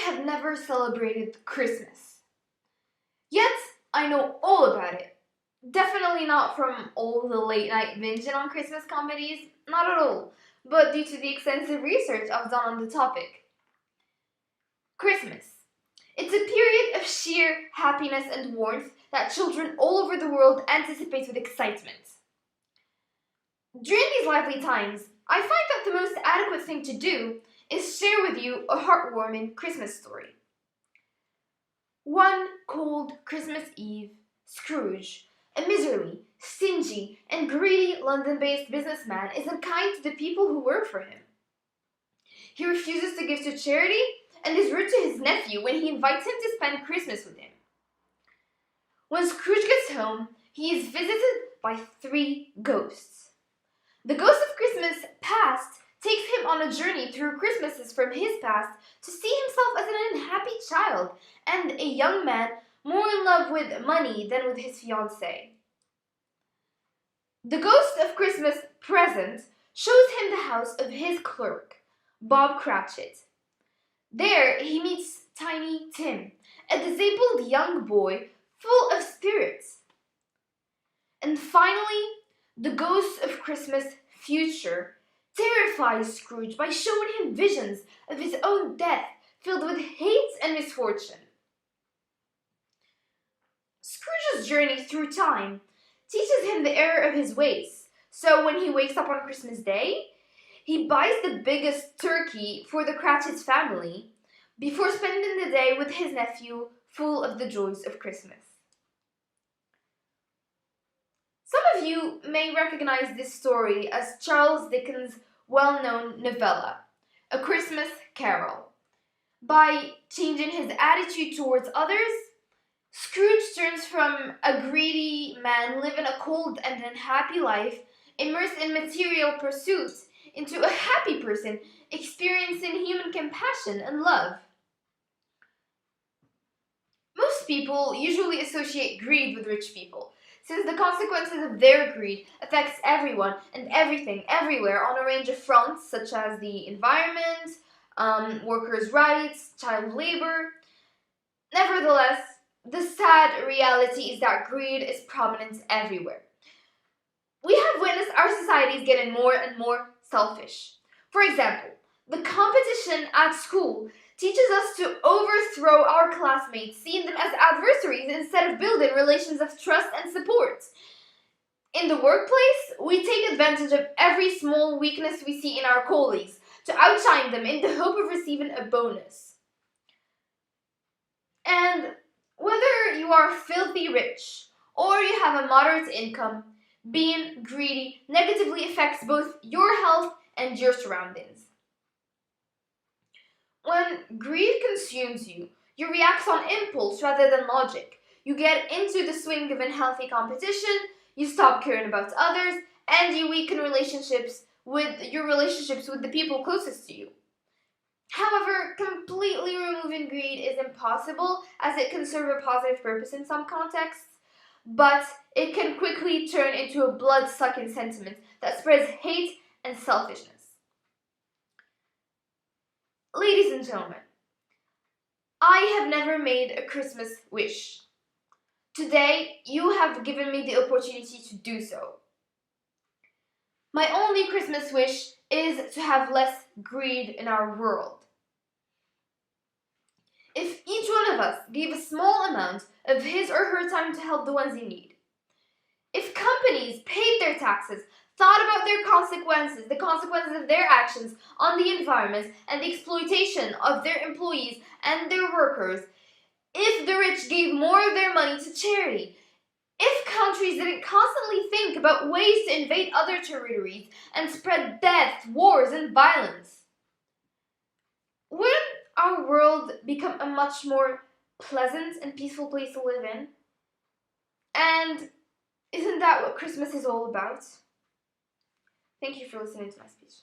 have never celebrated Christmas. Yet, I know all about it. Definitely not from all the late night binging on Christmas comedies, not at all, but due to the extensive research I've done on the topic. Christmas. It's a period of sheer happiness and warmth that children all over the world anticipate with excitement. During these lively times, I find that the most adequate thing to do is share with you a heartwarming Christmas story. One cold Christmas Eve, Scrooge, a miserly, stingy, and greedy London-based businessman, is unkind to the people who work for him. He refuses to give to charity and is rude to his nephew when he invites him to spend Christmas with him. When Scrooge gets home, he is visited by 3 ghosts. The ghost of Christmas past takes him on a journey through Christmases from his past to see himself as an unhappy child and a young man more in love with money than with his fiancée. The ghost of Christmas present shows him the house of his clerk, Bob Cratchit. There he meets Tiny Tim, a disabled young boy full of spirits. And finally, the ghost of Christmas future terrifies Scrooge by showing him visions of his own death filled with hate and misfortune. Scrooge's journey through time teaches him the error of his ways, so when he wakes up on Christmas Day, he buys the biggest turkey for the Cratchit family before spending the day with his nephew full of the joys of Christmas. Some of you may recognize this story as Charles Dickens' well-known novella, A Christmas Carol. By changing his attitude towards others, Scrooge turns from a greedy man living a cold and unhappy life, immersed in material pursuits, into a happy person experiencing human compassion and love. Most people usually associate greed with rich people, since the consequences of their greed affects everyone and everything everywhere on a range of fronts such as the environment, workers' rights, child labor. Nevertheless, the sad reality is that greed is prominent everywhere. We have witnessed our societies getting more and more selfish. For example, the competition at school teaches us to overthrow our classmates, seeing them as adversaries instead of building relations of trust and support. In the workplace, we take advantage of every small weakness we see in our colleagues to outshine them in the hope of receiving a bonus. And whether you are filthy rich or you have a moderate income, being greedy negatively affects both your health and your surroundings. When greed consumes you, you react on impulse rather than logic. You get into the swing of unhealthy competition, you stop caring about others, and you weaken your relationships with the people closest to you. However, completely removing greed is impossible, as it can serve a positive purpose in some contexts, but it can quickly turn into a blood-sucking sentiment that spreads hate and selfishness. Ladies and gentlemen, I have never made a Christmas wish. Today, you have given me the opportunity to do so. My only Christmas wish is to have less greed in our world. If each one of us gave a small amount of his or her time to help the ones in need, if companies paid their taxes, thought about their consequences, the consequences of their actions on the environment and the exploitation of their employees and their workers, if the rich gave more of their money to charity, if countries didn't constantly think about ways to invade other territories and spread death, wars, and violence, wouldn't our world become a much more pleasant and peaceful place to live in? And isn't that what Christmas is all about? Thank you for listening to my speech.